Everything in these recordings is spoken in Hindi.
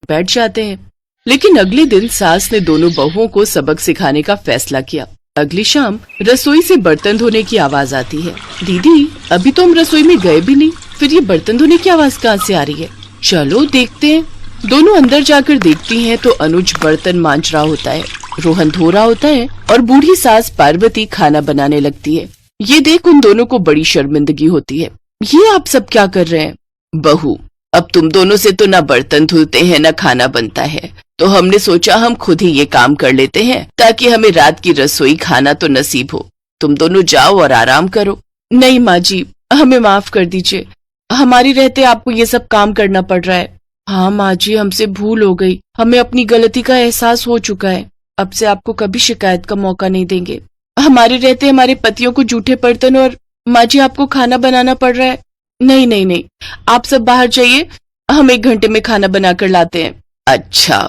बैठ जाते हैं। लेकिन अगले दिन सास ने दोनों बहुओं को सबक सिखाने का फैसला किया। अगली शाम रसोई से बर्तन धोने की आवाज आती है। दीदी, अभी तो हम रसोई में गए भी नहीं, फिर ये बर्तन धोने की आवाज कहाँ से आ रही है? चलो देखते हैं। दोनों अंदर जाकर देखती हैं तो अनुज बर्तन मांज रहा होता है, रोहन धो रहा होता है और बूढ़ी सास पार्वती खाना बनाने लगती है। ये देख उन दोनों को बड़ी शर्मिंदगी होती है। ये आप सब क्या कर रहे हैं? बहू, अब तुम दोनों से तो ना बर्तन धुलते हैं ना खाना बनता है, तो हमने सोचा हम खुद ही ये काम कर लेते हैं ताकि हमें रात की रसोई खाना तो नसीब हो। तुम दोनों जाओ और आराम करो। नहीं माँ जी, हमें माफ कर दीजिए, हमारी रहते आपको ये सब काम करना पड़ रहा है। हाँ माँ जी, हमसे भूल हो गई, हमें अपनी गलती का एहसास हो चुका है। अब से आपको कभी शिकायत का मौका नहीं देंगे। हमारे रहते हमारे पतियों को जूठे बर्तन और माँ जी आपको खाना बनाना पड़ रहा है। नहीं नहीं नहीं, आप सब बाहर जाइए, हम 1 घंटे में खाना बनाकर लाते हैं। अच्छा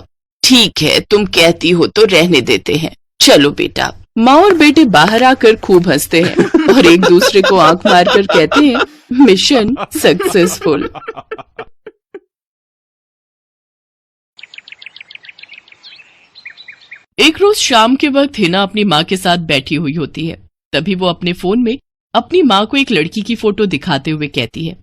ठीक है, तुम कहती हो तो रहने देते हैं। चलो बेटा। माँ और बेटे बाहर आकर खूब हंसते हैं और एक दूसरे को आंख मारकर कहते हैं, मिशन सक्सेसफुल। एक रोज शाम के वक्त हिना अपनी माँ के साथ बैठी हुई होती है। तभी वो अपने फोन में अपनी माँ को एक लड़की की फोटो दिखाते हुए कहती है,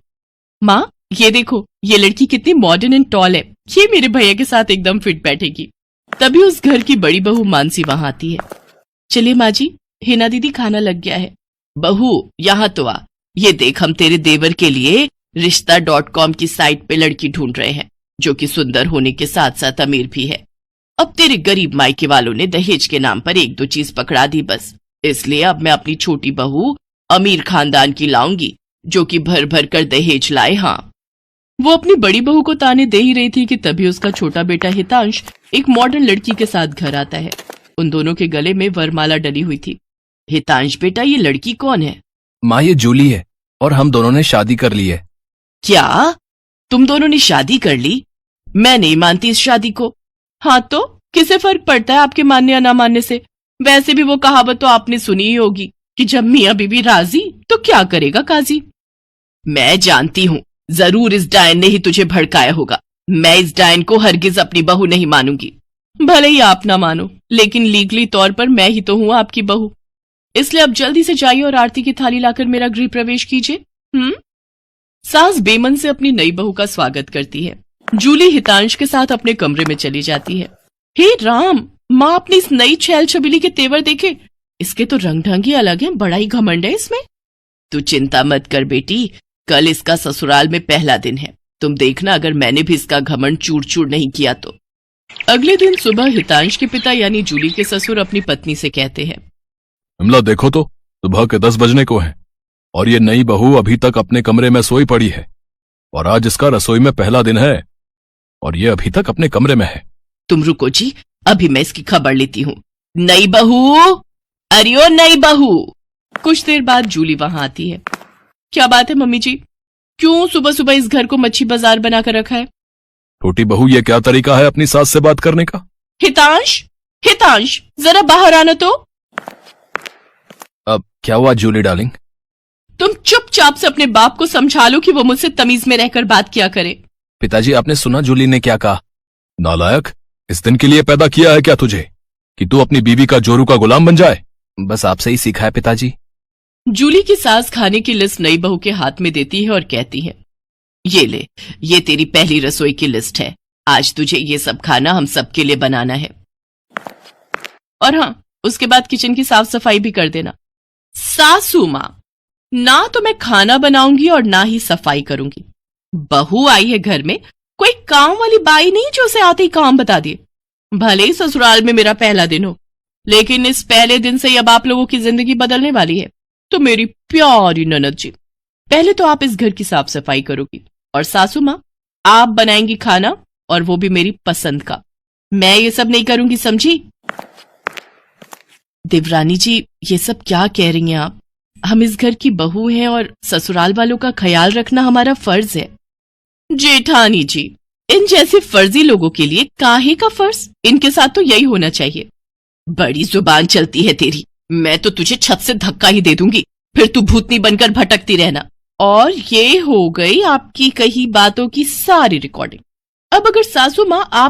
माँ ये देखो, ये लड़की कितनी मॉडर्न एंड टॉल है, ये मेरे भैया के साथ एकदम फिट बैठेगी। तभी उस घर की बड़ी बहू मानसी वहां आती है। चलिए माँ जी, हिना दीदी खाना लग गया है। बहू यहाँ तो आ, ये देख हम तेरे देवर के लिए रिश्ता.com की साइट पे लड़की ढूंढ रहे हैं, जो कि सुंदर होने के साथ साथ अमीर भी है। अब तेरे गरीब मायके वालों ने दहेज के नाम पर 1-2 चीज पकड़ा दी बस, इसलिए अब मैं अपनी छोटी बहू अमीर खानदान की लाऊंगी, जो कि भर भर कर दहेज लाए। हाँ, वो अपनी बड़ी बहू को ताने दे ही रही थी कि तभी उसका छोटा बेटा हितांश एक मॉडर्न लड़की के साथ घर आता है। उन दोनों के गले में वरमाला डली हुई थी। हितांश बेटा, ये लड़की कौन है? माँ ये जूली है और हम दोनों ने शादी कर ली है। क्या? तुम दोनों ने शादी कर ली? मैं नहीं मानती इस शादी को। हाँ तो किसे फर्क पड़ता है आपके मानने या ना मानने से? वैसे भी वो कहावत तो आपने सुनी ही होगी कि जब मियाँ बीवी राजी तो क्या करेगा काजी। मैं जानती हूँ, जरूर इस डायन ने ही तुझे भड़काया होगा। मैं इस डायन को हरगिज अपनी बहू नहीं मानूंगी। भले ही आप ना मानो, लेकिन लीगली तौर पर मैं ही तो हूँ आपकी बहू। इसलिए अब जल्दी से जाइए और आरती की थाली लाकर मेरा गृह प्रवेश कीजिए। सास बेमन से अपनी नई बहू का स्वागत करती है। जूली हितांश के साथ अपने कमरे में चली जाती है। हे राम, माँ अपनी इस नई छैल छबीली के तेवर देखे, इसके तो रंग ढंग ही अलग है, बड़ा ही घमंड है इसमें। तू चिंता मत कर बेटी, कल इसका ससुराल में पहला दिन है, तुम देखना अगर मैंने भी इसका घमंड चूर चूर नहीं किया तो। अगले दिन सुबह हितांश के पिता यानी जूली के ससुर अपनी पत्नी से कहते हैं, विमला देखो तो, सुबह के 10 बजने को हैं और ये नई बहू अभी तक अपने कमरे में सोई पड़ी है, और आज इसका रसोई में पहला दिन है और ये अभी तक अपने कमरे में है। तुम रुको जी, अभी मैं इसकी खबर लेती हूँ। नई बहू, अरे ओ नई बहू। कुछ देर बाद जूली वहां आती है। क्या बात है मम्मी जी, क्यों सुबह सुबह इस घर को मच्छी बाजार बनाकर रखा है? छोटी बहू, ये क्या तरीका है अपनी सास से बात करने का? हितांश, हितांश जरा बाहर आना तो। अब क्या हुआ जूली डार्लिंग? तुम चुपचाप से अपने बाप को समझा लो कि वो मुझसे तमीज में रहकर बात किया करे। पिताजी, आपने सुना जूली ने क्या कहा? नालायक, इस दिन के लिए पैदा किया है क्या तुझे कि तू अपनी बीवी का जोरू का गुलाम बन जाए? बस आपसे ही सीखा है पिताजी। जूली की सास खाने की लिस्ट नई बहू के हाथ में देती है और कहती है, ये ले, ये तेरी पहली रसोई की लिस्ट है, आज तुझे ये सब खाना हम सबके लिए बनाना है। और हाँ, उसके बाद किचन की साफ सफाई भी कर देना। सासू माँ, ना तो मैं खाना बनाऊंगी और ना ही सफाई करूंगी। बहू आई है घर में, कोई काम वाली बाई नहीं जो उसे आते ही काम बता दिए। भले ही ससुराल में मेरा पहला दिन हो, लेकिन इस पहले दिन से अब आप लोगों की जिंदगी बदलने वाली है। तो मेरी प्यारी ननद जी, पहले तो आप इस घर की साफ सफाई करोगी और सासू माँ आप बनाएंगी खाना, और वो भी मेरी पसंद का। मैं ये सब नहीं करूंगी, समझी? देवरानी जी, ये सब क्या कह रही हैं आप? हम इस घर की बहू हैं और ससुराल वालों का ख्याल रखना हमारा फर्ज है। जेठानी जी, इन जैसे फर्जी लोगों के लिए काहे का फर्ज? इनके साथ तो यही होना चाहिए। बड़ी जुबान चलती है तेरी, मैं तो तुझे छत से धक्का ही दे दूंगी, फिर तू भूतनी बनकर भटकती रहना। और ये हो गई आपकी कही बातों की सारी रिकॉर्डिंग। अब अगर सासू माँ आप